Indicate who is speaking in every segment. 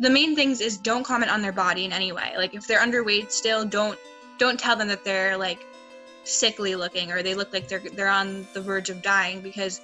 Speaker 1: the main things is don't comment on their body in any way. Like if they're underweight still, don't tell them that they're like sickly looking or they look like they're on the verge of dying, because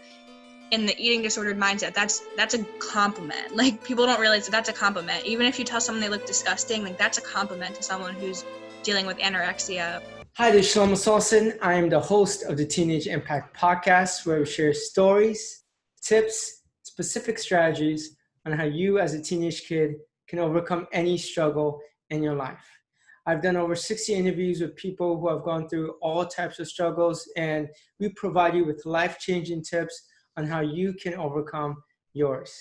Speaker 1: in the eating disordered mindset, that's a compliment. Like people don't realize that's a compliment. Even if you tell someone they look disgusting, like that's a compliment to someone who's dealing with anorexia.
Speaker 2: Hi, this is Shelomo Solson. I am the host of the Teenage Impact Podcast, where we share stories, tips, specific strategies on how you as a teenage kid can overcome any struggle in your life. I've done over 60 interviews with people who have gone through all types of struggles, and we provide you with life-changing tips on how you can overcome yours.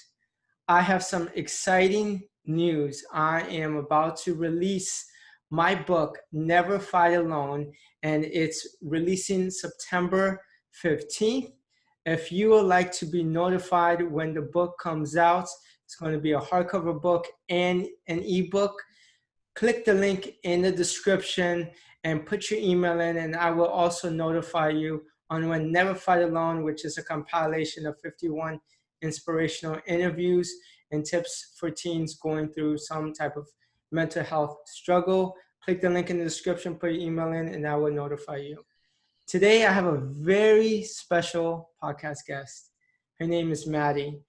Speaker 2: I have some exciting news. I am about to release my book, Never Fight Alone, and it's releasing September 15th. If you would like to be notified when the book comes out, it's going to be a hardcover book and an ebook. Click the link in the description and put your email in, and I will also notify you on when Never Fight Alone, which is a compilation of 51 inspirational interviews and tips for teens going through some type of mental health struggle. Click the link in the description, put your email in, and I will notify you. Today, I have a very special podcast guest. Her name is Maddy.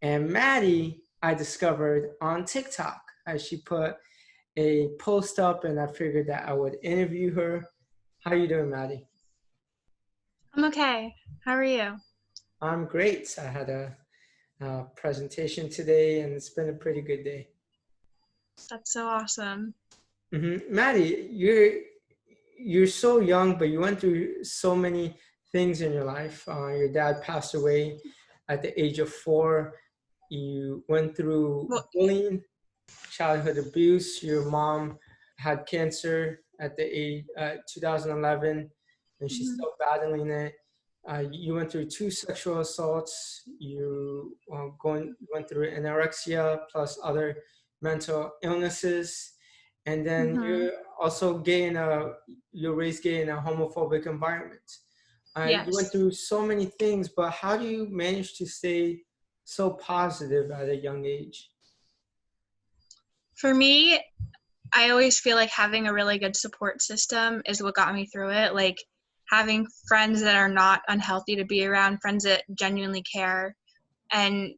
Speaker 2: And Maddy, I discovered on TikTok. She put a post up, and I figured that I would interview her. How you doing, Maddy?
Speaker 1: I'm okay. How are you?
Speaker 2: I'm great. I had a presentation today, and it's been a pretty good day.
Speaker 1: That's so awesome.
Speaker 2: Maddy, you're so young, but you went through so many things in your life. Your dad passed away at the age of 4. You went through bullying, childhood abuse. Your mom had cancer at the age 2011, and she's still battling it. You went through 2 sexual assaults. You went through anorexia plus other mental illnesses, and then you're also you're raised gay in a homophobic environment.
Speaker 1: Yes.
Speaker 2: You went through so many things, but how do you manage to stay so positive at a young age?
Speaker 1: For me, I always feel like having a really good support system is what got me through it. Like having friends that are not unhealthy to be around, friends that genuinely care, and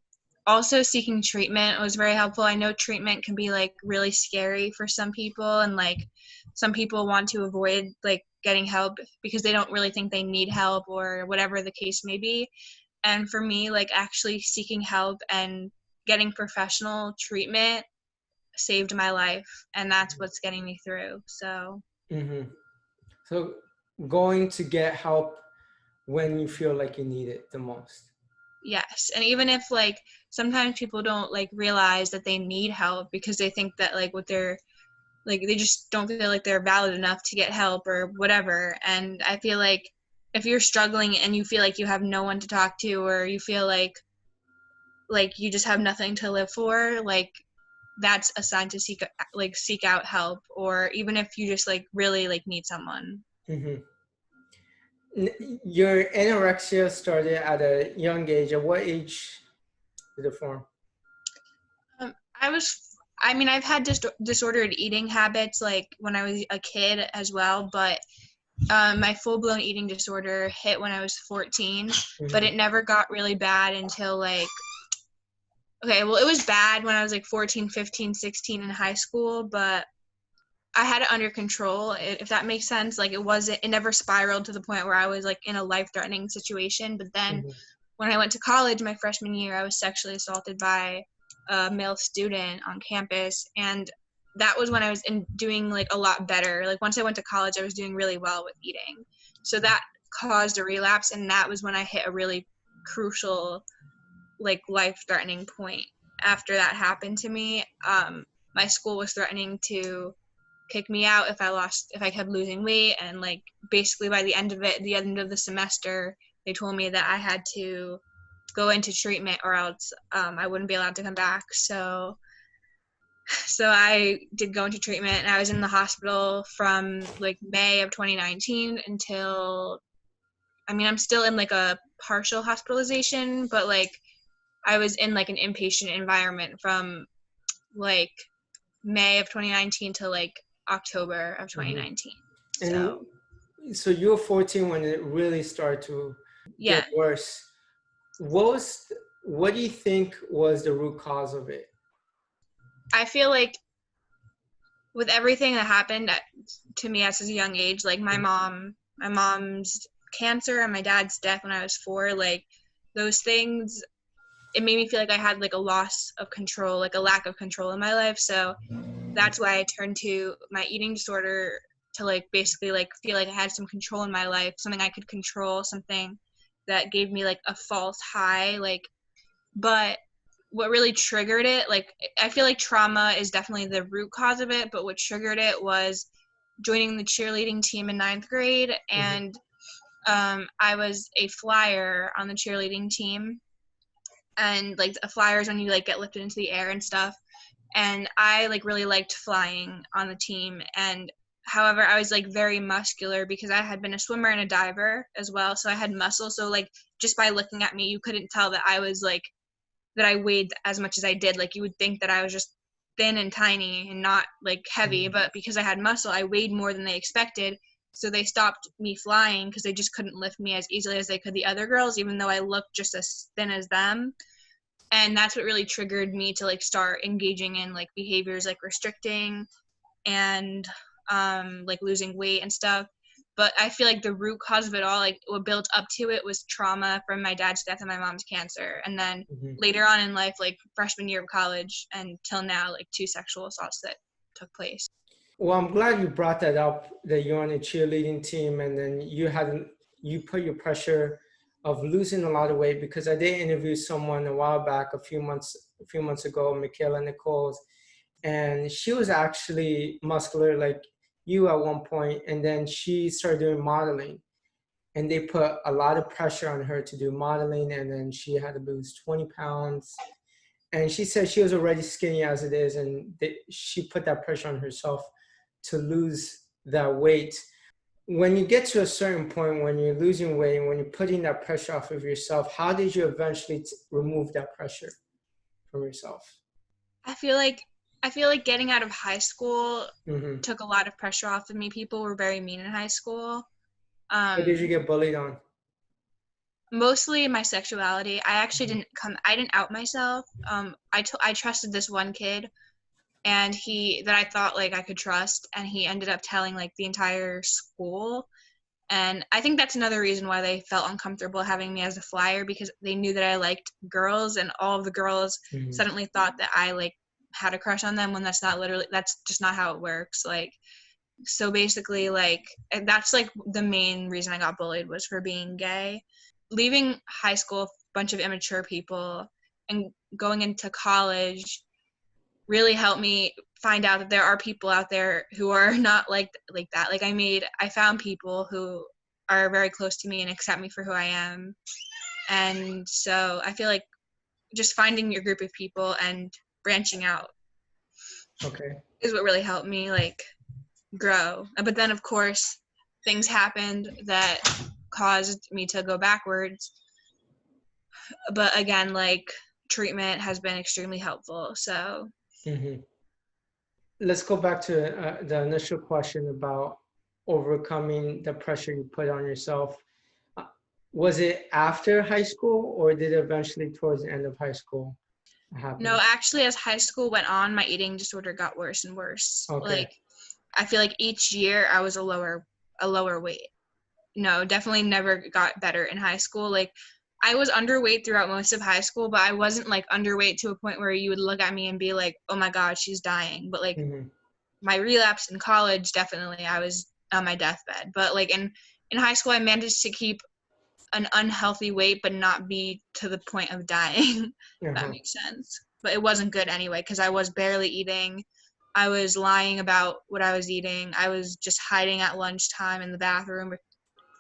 Speaker 1: also seeking treatment was very helpful. I know treatment can be like really scary for some people, and like some people want to avoid like getting help because they don't really think they need help or whatever the case may be. And for me, like actually seeking help and getting professional treatment saved my life, and that's what's getting me through. So
Speaker 2: So going to get help when you feel like you need it the most.
Speaker 1: Yes. And even if like sometimes people don't like realize that they need help because they think that like what they're like, they just don't feel like they're valid enough to get help or whatever. And I feel like if you're struggling and you feel like you have no one to talk to, or you feel like you just have nothing to live for, like that's a sign to seek out help, or even if you just like really like need someone.
Speaker 2: Your anorexia started at a young age. At what age did it form?
Speaker 1: I've had disordered eating habits like when I was a kid as well, but my full-blown eating disorder hit when I was 14, but it never got really bad until it was bad when I was like 14, 15, 16 in high school, but I had it under control, if that makes sense. Like it never spiraled to the point where I was like in a life-threatening situation. But then when I went to college my freshman year, I was sexually assaulted by a male student on campus, and that was when I was doing like a lot better. Like once I went to college, I was doing really well with eating. So that caused a relapse, and that was when I hit a really crucial like life-threatening point. After that happened to me, my school was threatening to kick me out if I kept losing weight, and like basically by the end of the semester, they told me that I had to go into treatment or else I wouldn't be allowed to come back. So I did go into treatment, and I was in the hospital from like May of 2019 until, I'm still in like a partial hospitalization, but like I was in like an inpatient environment from like May of 2019 to like October of 2019.
Speaker 2: And
Speaker 1: So
Speaker 2: so you were 14 when it really started to get
Speaker 1: yeah,
Speaker 2: worse. What do you think was the root cause of it?
Speaker 1: I feel like with everything that happened to me at a young age, like my mom's cancer and my dad's death when I was 4, like those things, it made me feel like I had like a loss of control, like a lack of control in my life. So that's why I turned to my eating disorder to like basically like feel like I had some control in my life, something I could control, something that gave me like a false high, like. But what really triggered it, like I feel like trauma is definitely the root cause of it, but what triggered it was joining the cheerleading team in 9th grade, and I was a flyer on the cheerleading team, and like a flyer is when you like get lifted into the air and stuff, and I like really liked flying on the team. And however, I was like very muscular because I had been a swimmer and a diver as well, so I had muscle. So like just by looking at me, you couldn't tell that I was like that I weighed as much as I did. Like you would think that I was just thin and tiny and not like heavy, but because I had muscle, I weighed more than they expected. So they stopped me flying because they just couldn't lift me as easily as they could the other girls, even though I looked just as thin as them. And that's what really triggered me to like start engaging in like behaviors like restricting and like losing weight and stuff. But I feel like the root cause of it all, like what built up to it, was trauma from my dad's death and my mom's cancer. And then later on in life, like freshman year of college and till now, like 2 sexual assaults that took place.
Speaker 2: Well, I'm glad you brought that up, that you're on a cheerleading team and then you put your pressure of losing a lot of weight, because I did interview someone a while back, a few months ago, Michaela Nichols, and she was actually muscular like you at one point, and then she started doing modeling, and they put a lot of pressure on her to do modeling, and then she had to lose 20 pounds. And she said she was already skinny as it is, and she put that pressure on herself to lose that weight. When you get to a certain point, when you're losing weight, when you're putting that pressure off of yourself, how did you eventually remove that pressure from yourself?
Speaker 1: I feel like getting out of high school
Speaker 2: Mm-hmm.
Speaker 1: took a lot of pressure off of me. People were very mean in high school.
Speaker 2: What did you get bullied on?
Speaker 1: Mostly my sexuality. I didn't out myself. I trusted this one kid, and that I thought like I could trust, and he ended up telling like the entire school. And I think that's another reason why they felt uncomfortable having me as a flyer, because they knew that I liked girls, and all of the girls suddenly thought that I like had a crush on them, when that's just not how it works. Like, so basically, like, that's like the main reason I got bullied, was for being gay. Leaving high school, a bunch of immature people, and going into college really helped me find out that there are people out there who are not like that. Like I found people who are very close to me and accept me for who I am. And so I feel like just finding your group of people and branching out is what really helped me like grow. But then of course things happened that caused me to go backwards. But again, like treatment has been extremely helpful. So
Speaker 2: Let's go back to the initial question about overcoming the pressure you put on yourself. Was it after high school, or did it eventually towards the end of high school happen?
Speaker 1: No, actually, as high school went on, my eating disorder got worse and worse. Like, I feel like each year I was a lower weight. No, definitely never got better in high school. Like, I was underweight throughout most of high school, but I wasn't like underweight to a point where you would look at me and be like, oh my God, she's dying. But like my relapse in college, definitely I was on my deathbed. But like in high school, I managed to keep an unhealthy weight, but not be to the point of dying. If that makes sense. But it wasn't good anyway, because I was barely eating. I was lying about what I was eating. I was just hiding at lunchtime in the bathroom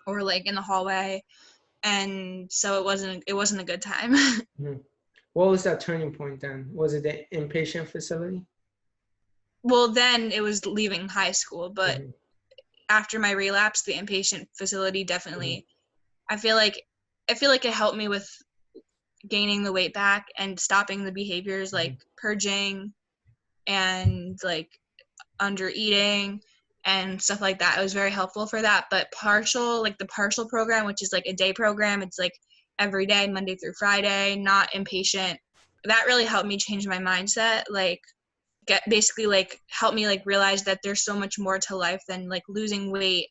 Speaker 1: or like in the hallway. And so it wasn't a good time.
Speaker 2: What was that turning point then? Was it the inpatient facility?
Speaker 1: Well, then it was leaving high school, but after my relapse, the inpatient facility definitely, I feel like it helped me with gaining the weight back and stopping the behaviors like purging and like under eating and stuff like that. It was very helpful for that. But the partial program, which is like a day program, it's like every day, Monday through Friday, not inpatient. That really helped me change my mindset. Like help me like realize that there's so much more to life than like losing weight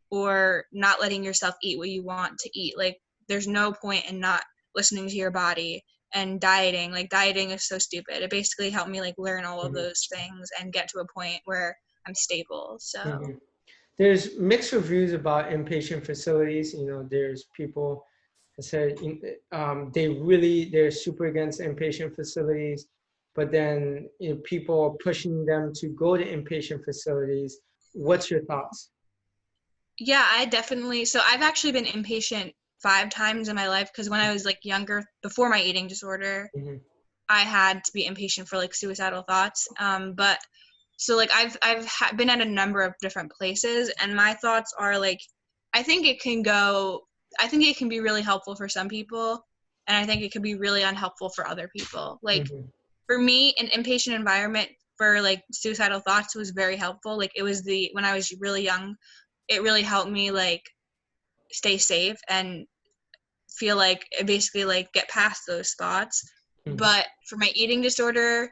Speaker 1: or not letting yourself eat what you want to eat. Like there's no point in not listening to your body and dieting. Like dieting is so stupid. It basically helped me like learn all of those things and get to a point where I'm stable. So
Speaker 2: There's mixed reviews about inpatient facilities. There's people that said they're super against inpatient facilities, but then people are pushing them to go to inpatient facilities. What's your thoughts?
Speaker 1: yeah, I've actually been inpatient 5 times in my life, because when I was like younger, before my eating disorder, I had to be inpatient for like suicidal thoughts. But so like I've been at a number of different places, and my thoughts are like, I think it can be really helpful for some people, and I think it can be really unhelpful for other people. Like for me, an inpatient environment for like suicidal thoughts was very helpful. Like when I was really young, it really helped me like stay safe and feel like basically like get past those thoughts. But for my eating disorder,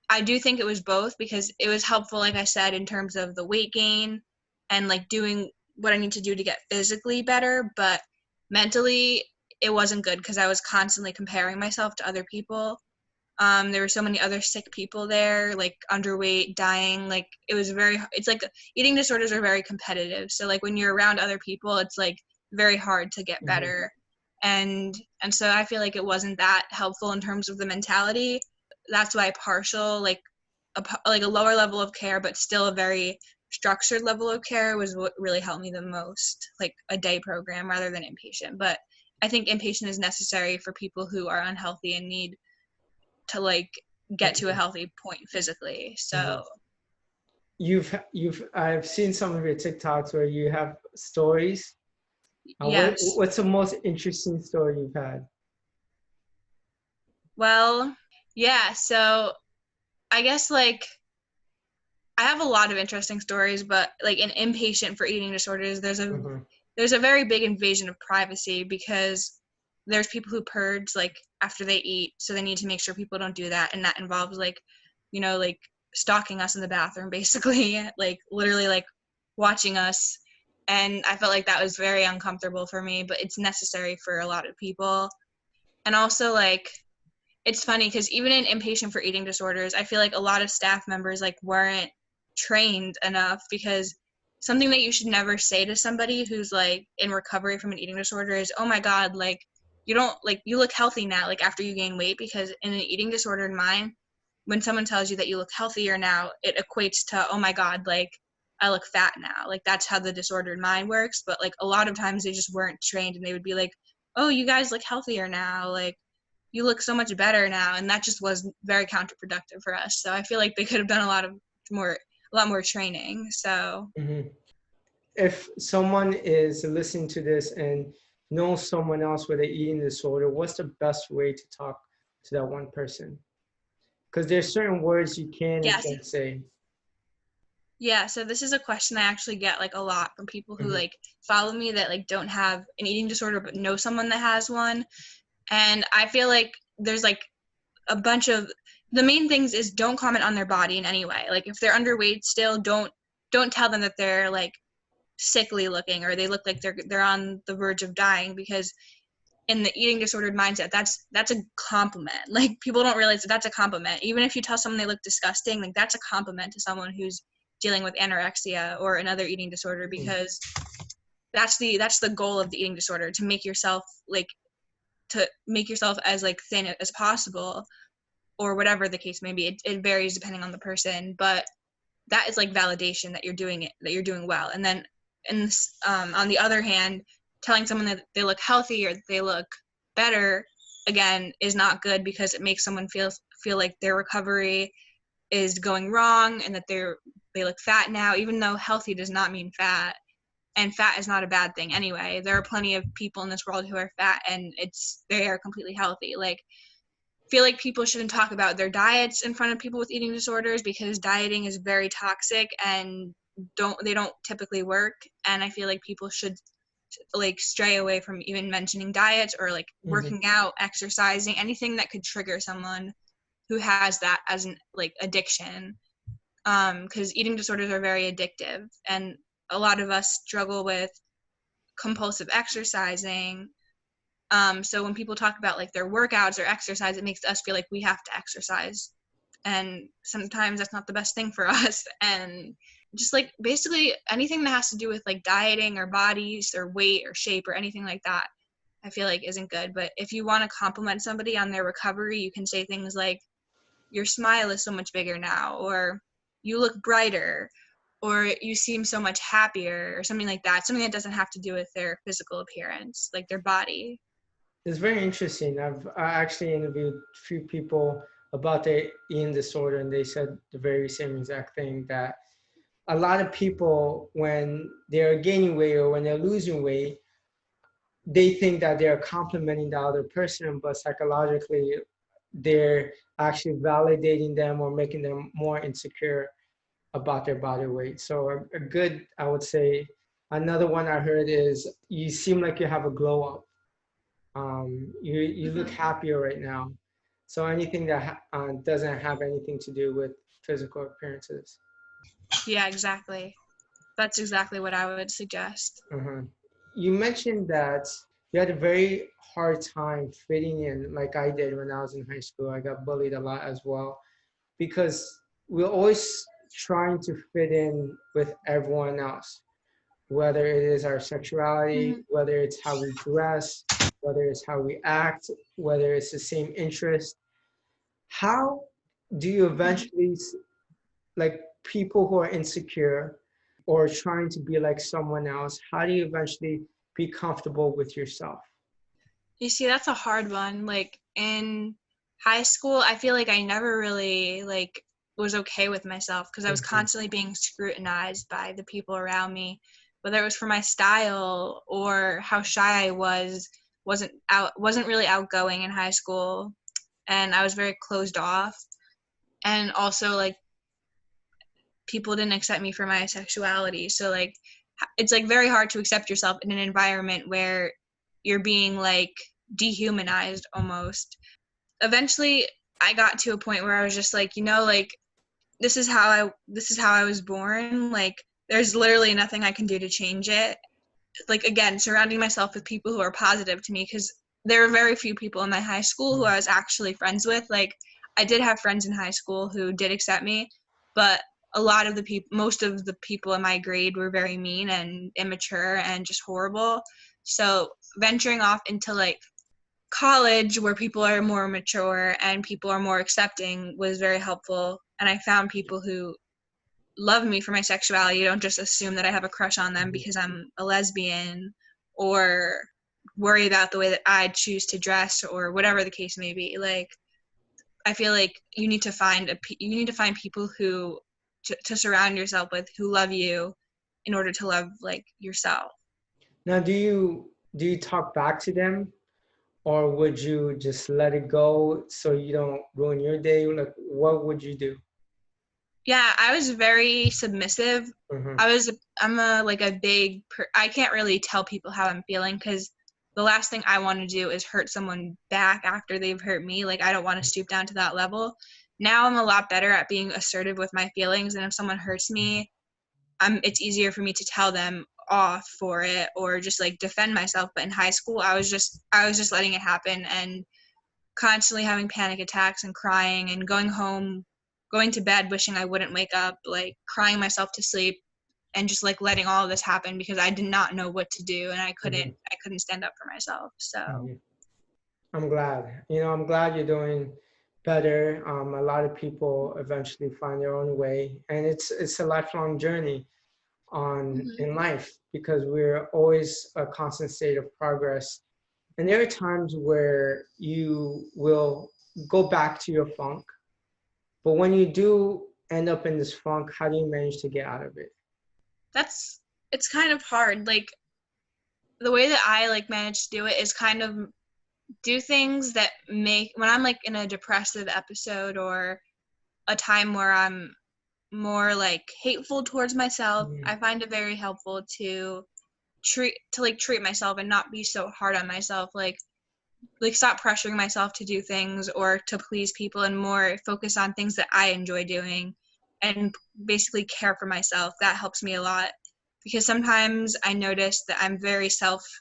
Speaker 1: I do think it was both, because it was helpful, like I said, in terms of the weight gain and like doing what I need to do to get physically better. But mentally, it wasn't good, because I was constantly comparing myself to other people. There were so many other sick people there, like underweight, dying. Like it's like eating disorders are very competitive. So like when you're around other people, it's like very hard to get better. And so I feel like it wasn't that helpful in terms of the mentality. That's why partial, like a lower level of care, but still a very structured level of care, was what really helped me the most, like a day program rather than inpatient. But I think inpatient is necessary for people who are unhealthy and need to like get to a healthy point physically. So
Speaker 2: I've seen some of your TikToks where you have stories.
Speaker 1: yes.
Speaker 2: What's the most interesting story you've had?
Speaker 1: Well, yeah, so I guess like I have a lot of interesting stories, but like in inpatient for eating disorders, there's a very big invasion of privacy, because there's people who purge like after they eat, so they need to make sure people don't do that, and that involves like, like stalking us in the bathroom, basically, like literally like watching us. And I felt like that was very uncomfortable for me, but it's necessary for a lot of people. And also like it's funny, because even in inpatient for eating disorders, I feel like a lot of staff members like weren't trained enough, because something that you should never say to somebody who's like in recovery from an eating disorder is, oh my God, like you look healthy now, like after you gain weight. Because in an eating disordered mind, when someone tells you that you look healthier now, it equates to, oh my God, like I look fat now. Like that's how the disordered mind works. But like a lot of times they just weren't trained, and they would be like, oh, you guys look healthier now, like you look so much better now. And that just was very counterproductive for us. So I feel like they could have done a lot more training. So
Speaker 2: If someone is listening to this and knows someone else with an eating disorder, what's the best way to talk to that one person? Because there's certain words you can and can't say.
Speaker 1: Yeah, so this is a question I actually get like a lot from people who like follow me that like don't have an eating disorder but know someone that has one. And I feel like there's like a bunch of the main things is don't comment on their body in any way. Like if they're underweight still, don't tell them that they're like sickly looking or they look like they're on the verge of dying, because in the eating disordered mindset, that's a compliment. Like people don't realize that's a compliment. Even if you tell someone they look disgusting, like that's a compliment to someone who's dealing with anorexia or another eating disorder, because that's the goal of the eating disorder, to make yourself as like thin as possible, or whatever the case may be. It varies depending on the person, but that is like validation that you're doing well. And then on the other hand, telling someone that they look healthy or they look better, again, is not good, because it makes someone feel like their recovery is going wrong and that they look fat now, even though healthy does not mean fat, and fat is not a bad thing anyway. There are plenty of people in this world who are fat and they are completely healthy. Like feel like people shouldn't talk about their diets in front of people with eating disorders because dieting is very toxic and they don't typically work. And I feel like people should like stray away from even mentioning diets or like working out, exercising, anything that could trigger someone who has that as an like addiction. Because eating disorders are very addictive, and a lot of us struggle with compulsive exercising. So when people talk about like their workouts or exercise, it makes us feel like we have to exercise. And sometimes that's not the best thing for us. And just like basically anything that has to do with like dieting or bodies or weight or shape or anything like that, I feel like isn't good. But if you want to compliment somebody on their recovery, you can say things like, your smile is so much bigger now, or you look brighter, or you seem so much happier, or something like that. Something that doesn't have to do with their physical appearance, like their body.
Speaker 2: It's very interesting. I actually interviewed a few people about their eating disorder, and they said the very same exact thing, that a lot of people, when they're gaining weight or when they're losing weight, they think that they're complimenting the other person, but psychologically, they're actually validating them or making them more insecure about their body weight. So a good, I would say, another one I heard is, you seem like you have a glow up. You look happier right now. So anything that doesn't have anything to do with physical appearances.
Speaker 1: Yeah, exactly. That's exactly what I would suggest.
Speaker 2: Uh-huh. You mentioned that you had a very hard time fitting in, like I did when I was in high school. I got bullied a lot as well, because we're always trying to fit in with everyone else, whether it is our sexuality, whether it's how we dress, whether it's how we act, whether it's the same interest. How do you eventually, like people who are insecure or trying to be like someone else, how do you eventually be comfortable with yourself?
Speaker 1: You see, that's a hard one. Like in high school, I feel like I never really like was okay with myself because I was constantly being scrutinized by the people around me, whether it was for my style or how shy I was. Wasn't really outgoing in high school, and I was very closed off. And also like people didn't accept me for my sexuality. So like it's like very hard to accept yourself in an environment where you're being like dehumanized almost. Eventually I got to a point where I was just like, like this is how I was born. Like there's literally nothing I can do to change it. Like again, surrounding myself with people who are positive to me, because there were very few people in my high school who I was actually friends with. Like I did have friends in high school who did accept me, but a lot of the people, most of the people in my grade were very mean and immature and just horrible. So venturing off into like college where people are more mature and people are more accepting was very helpful. And I found people who love me for my sexuality, don't just assume that I have a crush on them because I'm a lesbian, or worry about the way that I choose to dress or whatever the case may be. Like I feel like you need to find people who to surround yourself with who love you in order to love like yourself.
Speaker 2: Now, do you talk back to them, or would you just let it go so you don't ruin your day? Like, what would you do?
Speaker 1: Yeah, I was very submissive.
Speaker 2: Mm-hmm.
Speaker 1: I'm a like a I can't really tell people how I'm feeling because the last thing I want to do is hurt someone back after they've hurt me. Like I don't want to stoop down to that level. Now I'm a lot better at being assertive with my feelings, and if someone hurts me, it's easier for me to tell them off for it or just like defend myself. But in high school, I was just letting it happen and constantly having panic attacks and crying and going to bed wishing I wouldn't wake up, like crying myself to sleep and just like letting all of this happen because I did not know what to do and I couldn't stand up for myself. So
Speaker 2: Mm-hmm. I'm glad. I'm glad you're doing better. A lot of people eventually find their own way, and it's a lifelong journey on
Speaker 1: mhm.
Speaker 2: in life, because we're always a constant state of progress. And there are times where you will go back to your funk, but when you do end up in this funk, how do you manage to get out of it?
Speaker 1: It's kind of hard. Like the way that I like manage to do it is kind of do things that make, when I'm like in a depressive episode or a time where I'm more like hateful towards myself, I find it very helpful to treat myself and not be so hard on myself. Like stop pressuring myself to do things or to please people and more focus on things that I enjoy doing and basically care for myself. That helps me a lot because sometimes I notice that I'm very selfish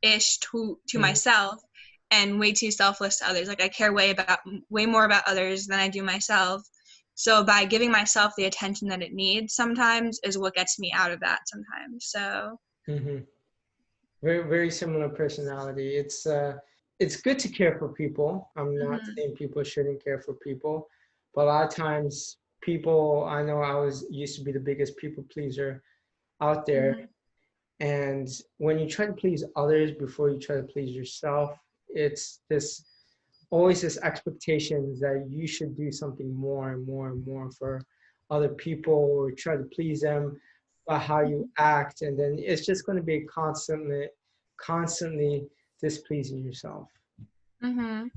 Speaker 1: to myself and way too selfless to others. Like I care way more about others than I do myself. So by giving myself the attention that it needs sometimes is what gets me out of that sometimes. So
Speaker 2: very, very similar personality. It's good to care for people. I'm not saying people shouldn't care for people, but a lot of times people, I know I used to be the biggest people pleaser out there. And when you try to please others before you try to please yourself, it's always this expectation that you should do something more and more and more for other people or try to please them by how you act. And then it's just going to be constantly displeasing yourself. Yeah,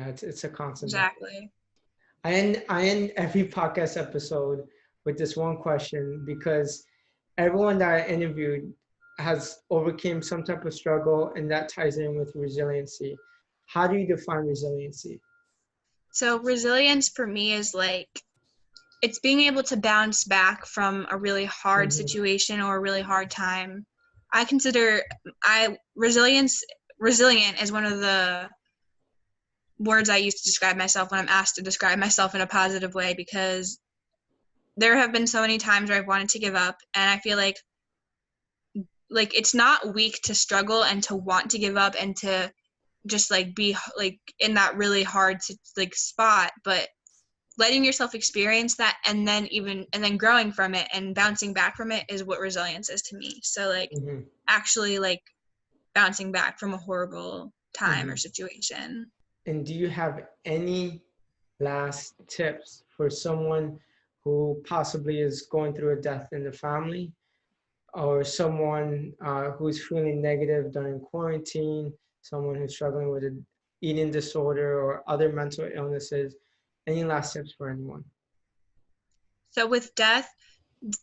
Speaker 2: it's a constant battle.
Speaker 1: Exactly.
Speaker 2: I end every podcast episode with this one question because everyone that I interviewed has overcame some type of struggle, and that ties in with resiliency. How do you define resiliency?
Speaker 1: So resilience for me is like it's being able to bounce back from a really hard situation or a really hard time. I consider resilient is one of the words I use to describe myself when I'm asked to describe myself in a positive way, because there have been so many times where I've wanted to give up, and I feel like it's not weak to struggle and to want to give up and to just like be like in that really hard like spot, but letting yourself experience that and then growing from it and bouncing back from it is what resilience is to me. So like actually like bouncing back from a horrible time or situation.
Speaker 2: And do you have any last tips for someone who possibly is going through a death in the family, or someone who's feeling negative during quarantine, someone who's struggling with an eating disorder or other mental illnesses? Any last tips for anyone?
Speaker 1: So with death,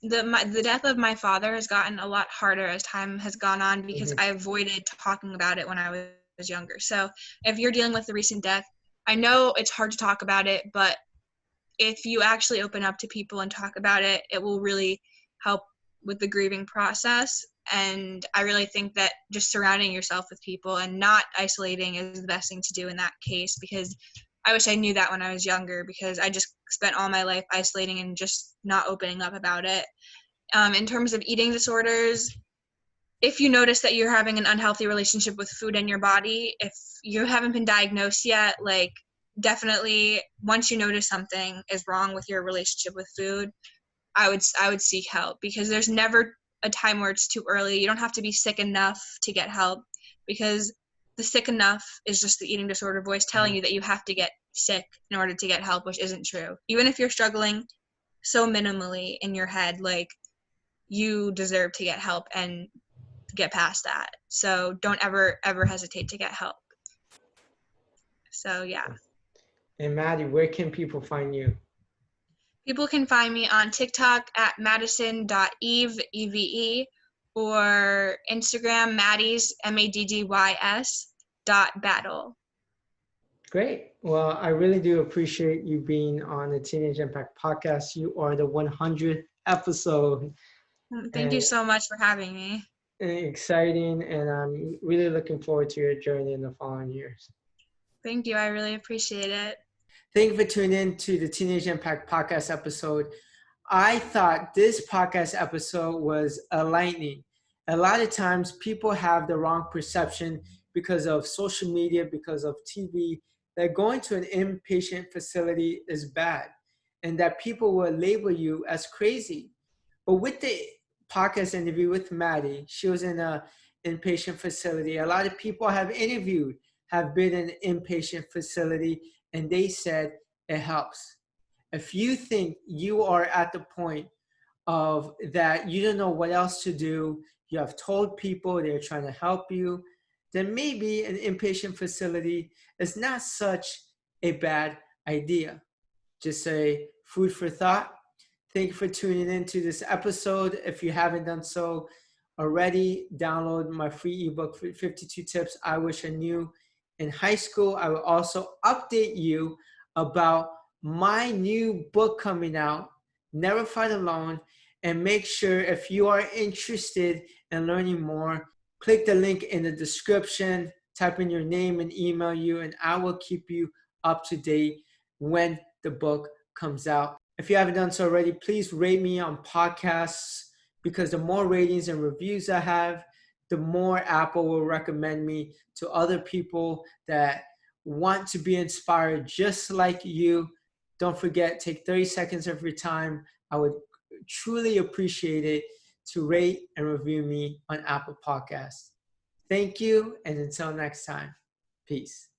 Speaker 1: the death of my father has gotten a lot harder as time has gone on because I avoided talking about it when I was younger. So if you're dealing with a recent death, I know it's hard to talk about it, but if you actually open up to people and talk about it, it will really help with the grieving process. And I really think that just surrounding yourself with people and not isolating is the best thing to do in that case, because I wish I knew that when I was younger, because I just spent all my life isolating and just not opening up about it. In terms of eating disorders, if you notice that you're having an unhealthy relationship with food in your body, if you haven't been diagnosed yet, like definitely once you notice something is wrong with your relationship with food, I would seek help, because there's never a time where it's too early. You don't have to be sick enough to get help, because the sick enough is just the eating disorder voice telling you that you have to get sick in order to get help, which isn't true. Even if you're struggling so minimally in your head, like you deserve to get help and get past that. So don't ever hesitate to get help. So yeah.
Speaker 2: And Maddy, where can people find you?
Speaker 1: People can find me on TikTok at madison.eve, EVE, or Instagram, Maddy's, MADDYS, .battle.
Speaker 2: Great. Well, I really do appreciate you being on the Teenage Impact podcast. You are the 100th episode.
Speaker 1: Thank you so much for having me.
Speaker 2: Exciting, and I'm really looking forward to your journey in the following years.
Speaker 1: Thank you. I really appreciate it.
Speaker 2: Thank you for tuning in to the Teenage Impact podcast episode. I thought this podcast episode was enlightening. A lot of times people have the wrong perception because of social media, because of TV, that going to an inpatient facility is bad and that people will label you as crazy. But with the podcast interview with Maddy, she was in an inpatient facility. A lot of people have been in an inpatient facility, and they said it helps. If you think you are at the point of that you don't know what else to do, you have told people, they're trying to help you, then maybe an inpatient facility is not such a bad idea. Just a food for thought. Thank you for tuning in to this episode. If you haven't done so already, download my free ebook, 52 Tips I Wish I Knew in High School. I will also update you about my new book coming out, Never Fight Alone. And make sure, if you are interested in learning more, click the link in the description, type in your name and email you, and I will keep you up to date when the book comes out. If you haven't done so already, please rate me on podcasts, because the more ratings and reviews I have, the more Apple will recommend me to other people that want to be inspired just like you. Don't forget, take 30 seconds of your time. I would truly appreciate it to rate and review me on Apple Podcasts. Thank you, and until next time, peace.